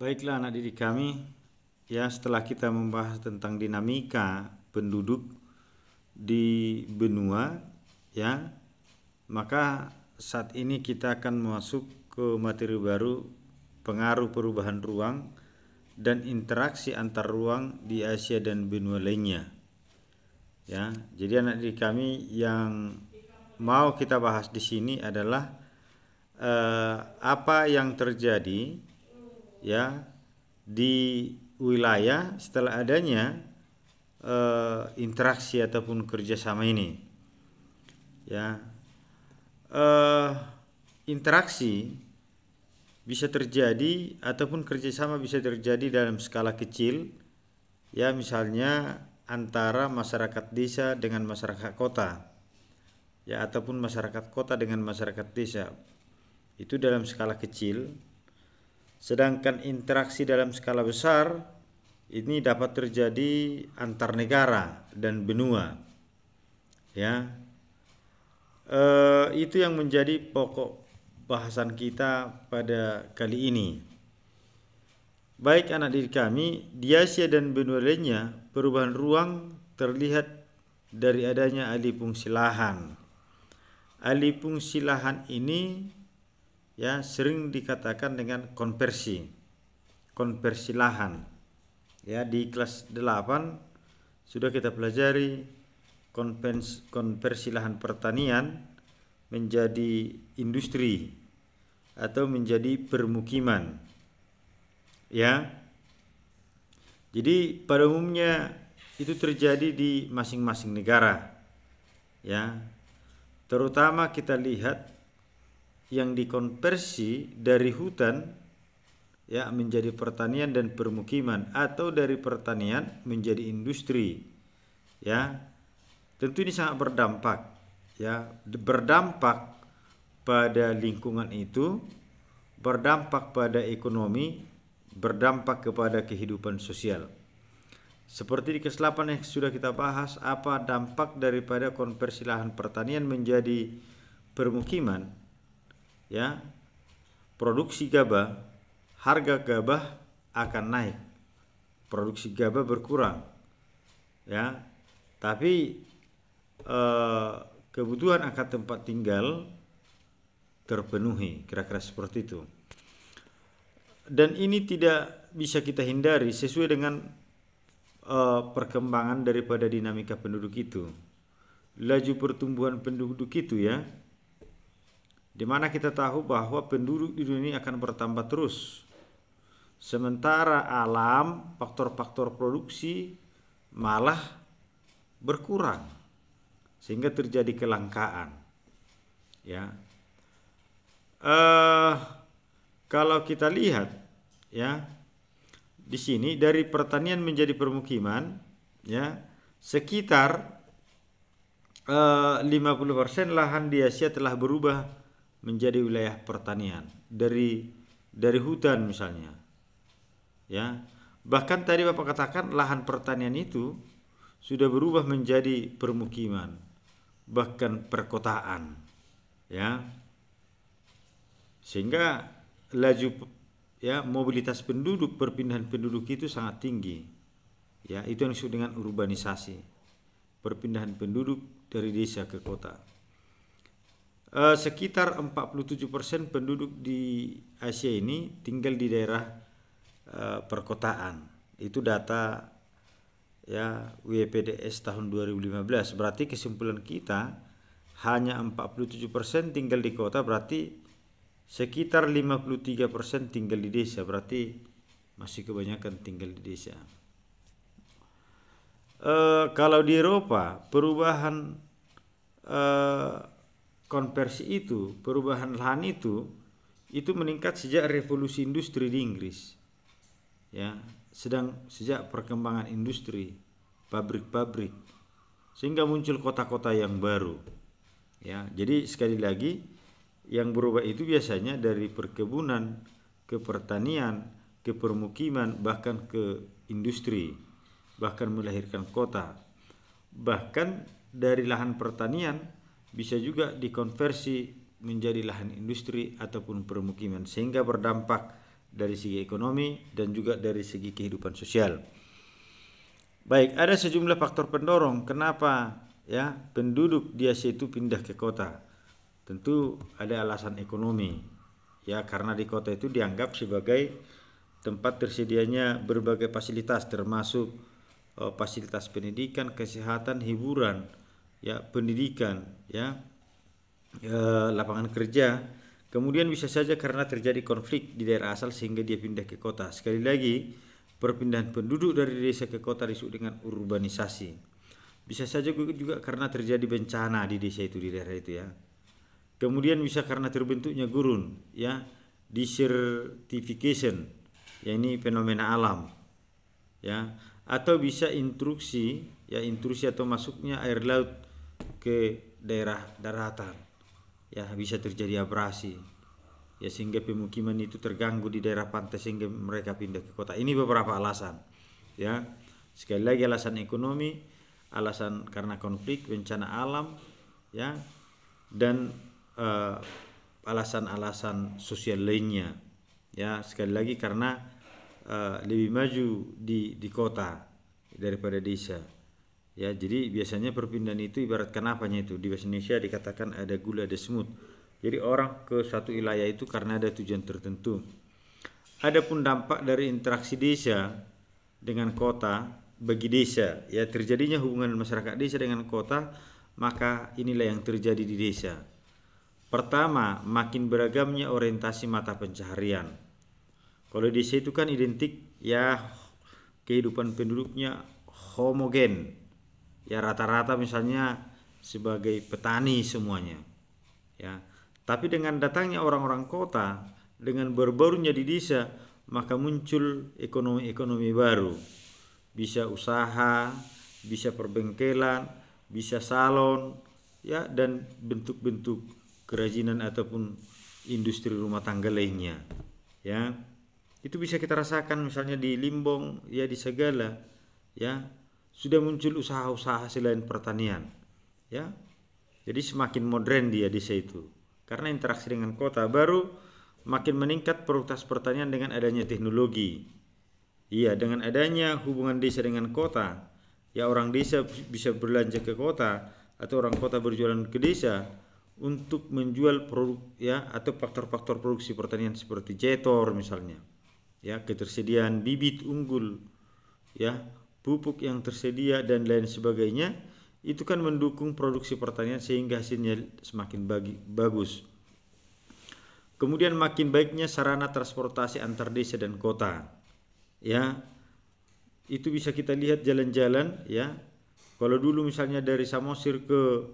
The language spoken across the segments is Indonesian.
Baiklah anak didik kami, ya setelah kita membahas tentang dinamika penduduk di benua, ya, maka saat ini kita akan masuk ke materi baru, pengaruh perubahan ruang dan interaksi antar ruang di Asia dan benua lainnya. Ya, jadi anak didik kami yang mau kita bahas di sini adalah apa yang terjadi ya di wilayah setelah adanya interaksi ataupun kerjasama ini. Ya, interaksi bisa terjadi ataupun kerjasama bisa terjadi dalam skala kecil, ya misalnya antara masyarakat desa dengan masyarakat kota, ya ataupun masyarakat kota dengan masyarakat desa, itu dalam skala kecil. Sedangkan interaksi dalam skala besar ini dapat terjadi antar negara dan benua, ya. Itu yang menjadi pokok bahasan kita pada kali ini. Baik anak didik kami, di Asia dan benua lainnya perubahan ruang terlihat dari adanya alih fungsi lahan. Alih fungsi lahan ini ya sering dikatakan dengan konversi lahan. Ya, di kelas 8 sudah kita pelajari konversi lahan pertanian menjadi industri atau menjadi permukiman. Ya. Jadi pada umumnya itu terjadi di masing-masing negara. Ya. Terutama kita lihat yang dikonversi dari hutan ya menjadi pertanian dan permukiman, atau dari pertanian menjadi industri. Ya. Tentu ini sangat berdampak, ya, berdampak pada lingkungan itu, berdampak pada ekonomi, berdampak kepada kehidupan sosial. Seperti di kelas 8 yang sudah kita bahas, apa dampak daripada konversi lahan pertanian menjadi permukiman? Ya, produksi gabah, harga gabah akan naik, produksi gabah berkurang, ya, tapi kebutuhan akan tempat tinggal terpenuhi, kira-kira seperti itu. Dan ini tidak bisa kita hindari sesuai dengan perkembangan daripada dinamika penduduk itu, laju pertumbuhan penduduk itu, ya, dimana kita tahu bahwa penduduk di dunia ini akan bertambah terus, sementara alam faktor-faktor produksi malah berkurang sehingga terjadi kelangkaan. Ya, kalau kita lihat, ya, di sini dari pertanian menjadi permukiman, ya, sekitar 50% lahan di Asia telah berubah menjadi wilayah pertanian dari hutan misalnya, ya. Bahkan tadi Bapak katakan lahan pertanian itu sudah berubah menjadi permukiman, bahkan perkotaan, ya, sehingga laju, ya, mobilitas penduduk, perpindahan penduduk itu sangat tinggi, ya, itu yang disebut dengan urbanisasi, perpindahan penduduk dari desa ke kota. Sekitar 47% penduduk di Asia ini tinggal di daerah perkotaan. Itu data, ya, WPDS tahun 2015. Berarti kesimpulan kita hanya 47% tinggal di kota, berarti sekitar 53% tinggal di desa, berarti masih kebanyakan tinggal di desa. Kalau di Eropa perubahan konversi itu, perubahan lahan itu meningkat sejak revolusi industri di Inggris, ya, sejak perkembangan industri, pabrik-pabrik, sehingga muncul kota-kota yang baru, ya. Jadi sekali lagi yang berubah itu biasanya dari perkebunan ke pertanian, ke permukiman, bahkan ke industri, bahkan melahirkan kota. Bahkan dari lahan pertanian bisa juga dikonversi menjadi lahan industri ataupun permukiman, sehingga berdampak dari segi ekonomi dan juga dari segi kehidupan sosial. Baik, ada sejumlah faktor pendorong kenapa ya penduduk di Asia itu pindah ke kota. Tentu ada alasan ekonomi, ya karena di kota itu dianggap sebagai tempat tersedianya berbagai fasilitas, termasuk fasilitas pendidikan, kesehatan, hiburan, ya pendidikan, ya lapangan kerja. Kemudian bisa saja karena terjadi konflik di daerah asal sehingga dia pindah ke kota. Sekali lagi, perpindahan penduduk dari desa ke kota disebut dengan urbanisasi. Bisa saja juga karena terjadi bencana di desa itu, di daerah itu ya. Kemudian bisa karena terbentuknya gurun, ya, desertification, ya ini fenomena alam, ya, atau bisa intrusi, ya intrusi atau masuknya air laut ke daerah daratan. Ya bisa terjadi abrasi, ya sehingga pemukiman itu terganggu di daerah pantai sehingga mereka pindah ke kota. Ini beberapa alasan, ya sekali lagi alasan ekonomi, alasan karena konflik, bencana alam, ya dan alasan-alasan sosial lainnya, ya sekali lagi karena lebih maju di kota daripada desa. Ya, jadi biasanya perpindahan itu ibaratkan apanya itu di bahasa Indonesia dikatakan ada gula ada semut. Jadi orang ke satu wilayah itu karena ada tujuan tertentu. Adapun dampak dari interaksi desa dengan kota bagi desa, ya terjadinya hubungan masyarakat desa dengan kota, maka inilah yang terjadi di desa. Pertama, makin beragamnya orientasi mata pencaharian. Kalau desa itu kan identik ya kehidupan penduduknya homogen. Ya rata-rata misalnya sebagai petani semuanya, ya. Tapi dengan datangnya orang-orang kota, dengan berbarunya di desa, maka muncul ekonomi-ekonomi baru. Bisa usaha, bisa perbengkelan, bisa salon, ya dan bentuk-bentuk kerajinan ataupun industri rumah tangga lainnya, ya. Itu bisa kita rasakan misalnya di Limbong, ya di Segala, ya. Sudah muncul usaha-usaha selain pertanian, ya. Jadi semakin modern dia desa itu karena interaksi dengan kota. Baru makin meningkat produktivitas pertanian dengan adanya teknologi. Iya, dengan adanya hubungan desa dengan kota, ya orang desa bisa belanja ke kota atau orang kota berjualan ke desa untuk menjual produk, ya, atau faktor-faktor produksi pertanian seperti jetor misalnya, ya ketersediaan bibit unggul, ya pupuk yang tersedia dan lain sebagainya, itu kan mendukung produksi pertanian sehingga hasilnya semakin bagus. Kemudian makin baiknya sarana transportasi antar desa dan kota, ya itu bisa kita lihat jalan-jalan, ya kalau dulu misalnya dari Samosir ke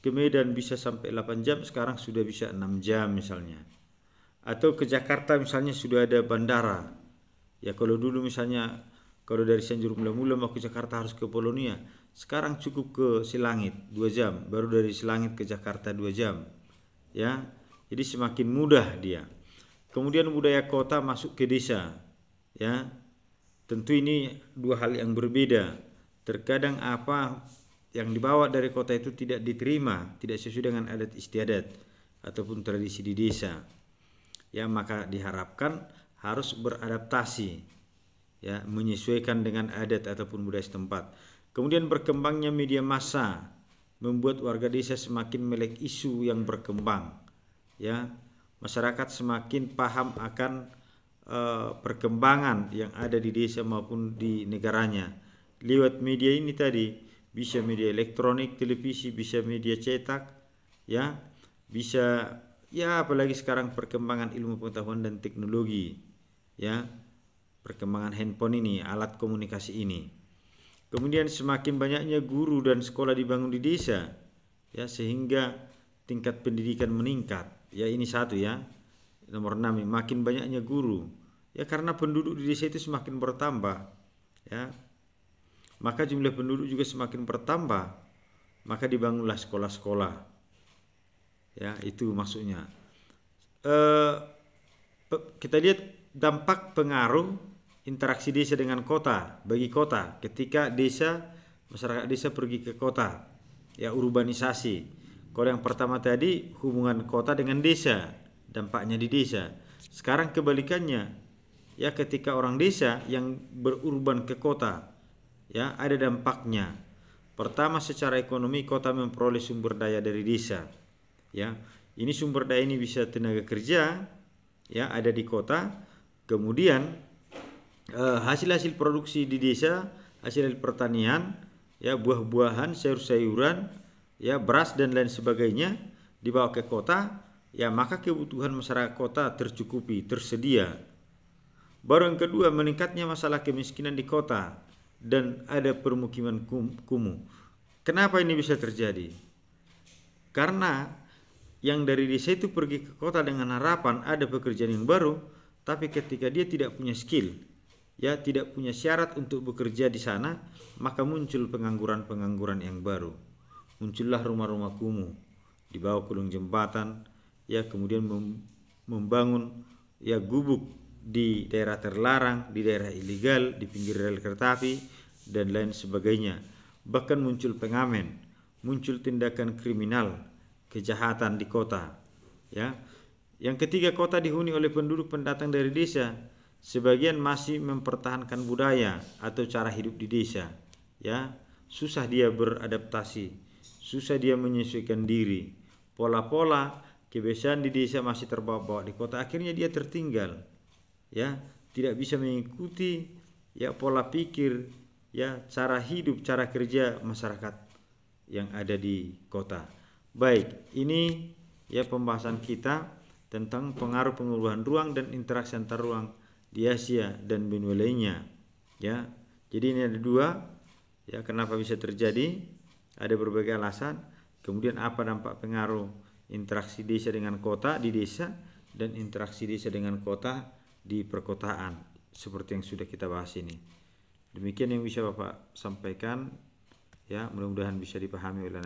Medan bisa sampai 8 jam, sekarang sudah bisa 6 jam misalnya. Atau ke Jakarta misalnya sudah ada bandara, ya kalau dulu misalnya kalau dari Cianjur mula-mula mau ke Jakarta harus ke Polonia, sekarang cukup ke Silangit 2 jam, baru dari Silangit ke Jakarta 2 jam, ya. Jadi semakin mudah dia. Kemudian budaya kota masuk ke desa, ya. Tentu ini dua hal yang berbeda. Terkadang apa yang dibawa dari kota itu tidak diterima, tidak sesuai dengan adat istiadat ataupun tradisi di desa. Ya, maka diharapkan harus beradaptasi, ya menyesuaikan dengan adat ataupun budaya setempat. Kemudian berkembangnya media massa membuat warga desa semakin melek isu yang berkembang, ya masyarakat semakin paham akan perkembangan yang ada di desa maupun di negaranya lewat media ini tadi, bisa media elektronik, televisi, bisa media cetak, ya bisa, ya apalagi sekarang perkembangan ilmu pengetahuan dan teknologi, ya perkembangan handphone ini, alat komunikasi ini. Kemudian semakin banyaknya guru dan sekolah dibangun di desa, ya sehingga tingkat pendidikan meningkat. Ya ini satu, ya. Nomor 6, makin banyaknya guru. Ya karena penduduk di desa itu semakin bertambah, ya. Maka jumlah penduduk juga semakin bertambah, maka dibangunlah sekolah-sekolah. Ya, itu maksudnya. Kita lihat dampak pengaruh interaksi desa dengan kota bagi kota ketika masyarakat desa pergi ke kota, ya urbanisasi. Kalau yang pertama tadi hubungan kota dengan desa, dampaknya di desa. Sekarang kebalikannya, ya ketika orang desa yang berurban ke kota, ya ada dampaknya. Pertama, secara ekonomi kota memperoleh sumber daya dari desa, ya. Ini sumber daya ini bisa tenaga kerja, ya ada di kota. Kemudian hasil-hasil produksi di desa, hasil pertanian, ya buah-buahan, sayur-sayuran, ya beras dan lain sebagainya dibawa ke kota, ya maka kebutuhan masyarakat kota tercukupi, tersedia. Baru yang kedua, meningkatnya masalah kemiskinan di kota dan ada permukiman kumuh. Kenapa ini bisa terjadi? Karena yang dari desa itu pergi ke kota dengan harapan ada pekerjaan yang baru, tapi ketika dia tidak punya skill, ya tidak punya syarat untuk bekerja di sana, maka muncul pengangguran-pengangguran yang baru. Muncullah rumah-rumah kumuh di bawah kolong jembatan, ya kemudian membangun ya gubuk di daerah terlarang, di daerah ilegal, di pinggir rel kereta api dan lain sebagainya. Bahkan muncul pengamen, muncul tindakan kriminal, kejahatan di kota, ya. Yang ketiga, kota dihuni oleh penduduk pendatang dari desa. Sebagian masih mempertahankan budaya atau cara hidup di desa, ya. Susah dia beradaptasi, susah dia menyesuaikan diri. Pola-pola kebiasaan di desa masih terbawa-bawa di kota, akhirnya dia tertinggal, ya, tidak bisa mengikuti ya pola pikir, ya cara hidup, cara kerja masyarakat yang ada di kota. Baik, ini ya pembahasan kita tentang pengaruh pengubahan ruang dan interaksi antar ruang di Asia dan benua lainnya, ya. Jadi ini ada dua, ya kenapa bisa terjadi, ada berbagai alasan. Kemudian apa dampak pengaruh interaksi desa dengan kota di desa dan interaksi desa dengan kota di perkotaan, seperti yang sudah kita bahas ini. Demikian yang bisa Bapak sampaikan, ya mudah-mudahan bisa dipahami oleh